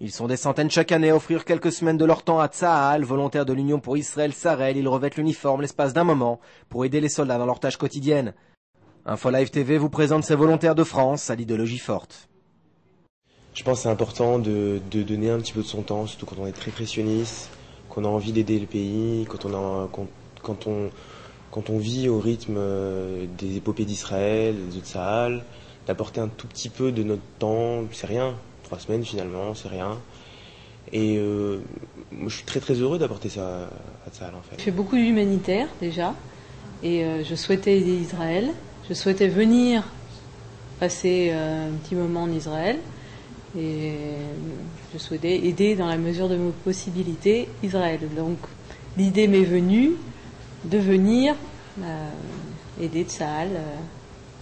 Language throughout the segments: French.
Ils sont des centaines chaque année à offrir quelques semaines de leur temps à Tsahal, volontaires de l'Union pour Israël Sarel. Ils revêtent l'uniforme l'espace d'un moment pour aider les soldats dans leurs tâches quotidiennes. Info Live TV vous présente ces volontaires de France à l'idéologie forte. Je pense que c'est important de donner un petit peu de son temps, surtout quand on est très précionniste, qu'on a envie d'aider le pays, quand on vit au rythme des épopées d'Israël, de Tsahal, d'apporter un tout petit peu de notre temps, c'est rien. 3 semaines finalement, c'est rien. Et moi, je suis très très heureux d'apporter ça à Tsahal en fait. Je fais beaucoup d'humanitaire déjà, et je souhaitais aider Israël. Je souhaitais venir passer un petit moment en Israël, et je souhaitais aider dans la mesure de mes possibilités Israël. Donc l'idée m'est venue de venir aider Tsahal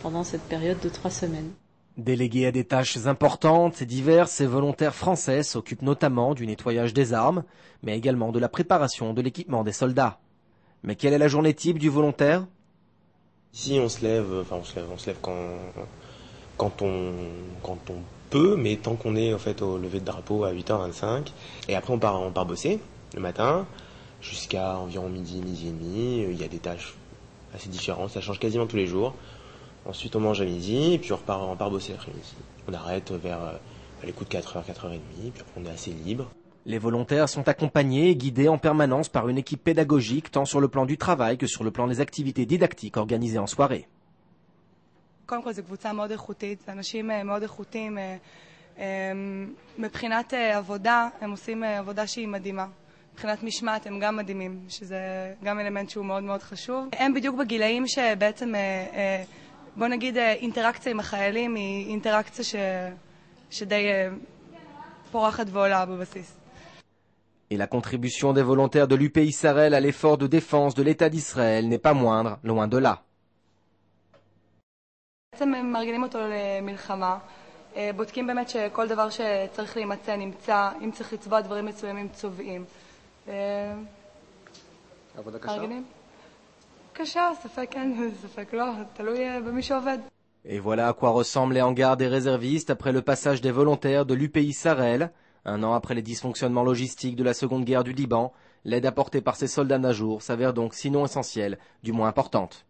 pendant cette période de 3 semaines. Délégués à des tâches importantes et diverses, ces volontaires français s'occupent notamment du nettoyage des armes, mais également de la préparation de l'équipement des soldats. Mais quelle est la journée type du volontaire? Ici on se lève quand on peut, mais tant qu'on est en fait au lever de drapeau à 8h25, et après on part bosser le matin jusqu'à environ midi et demi. Il y a des tâches assez différentes, ça change quasiment tous les jours. Ensuite on mange à midi et puis on part bosser l'après-midi. On arrête vers les coups de 4h, 4h30, puis après on est assez libre. Les volontaires sont accompagnés et guidés en permanence par une équipe pédagogique tant sur le plan du travail que sur le plan des activités didactiques organisées en soirée. קודם כל זו קבוצה מאוד איכותית, זה אנשים מאוד איכותיים, מבחינת עבודה, הם עושים עבודה שהיא מדהימה. מבחינת משמעת הם גם מדהימים, שזה גם אלמנט שהוא מאוד מאוד חשוב. הם בדיוק בגילאים שבעצם, בוא נגיד, אינטראקציה עם החיילים היא אינטראקציה שדי פורחת ועולה בבסיס. Et la contribution des volontaires de l'UPI Sarel à l'effort de défense de l'État d'Israël n'est pas moindre, loin de là. בעצם הם מארגנים אותו למלחמה, בודקים באמת שכל דבר שצריך להימצא נמצא, אם צריך לצבוע דברים מסוימים צובעים. עבודה קשה? קשה, ספק כן, ספק לא, תלוי במי שעובד. Et voilà à quoi ressemblent les hangars des réservistes après le passage des volontaires de l'UPI Sarel. Un an après les dysfonctionnements logistiques de la Seconde Guerre du Liban, l'aide apportée par ces soldats najours s'avère donc sinon essentielle, du moins importante.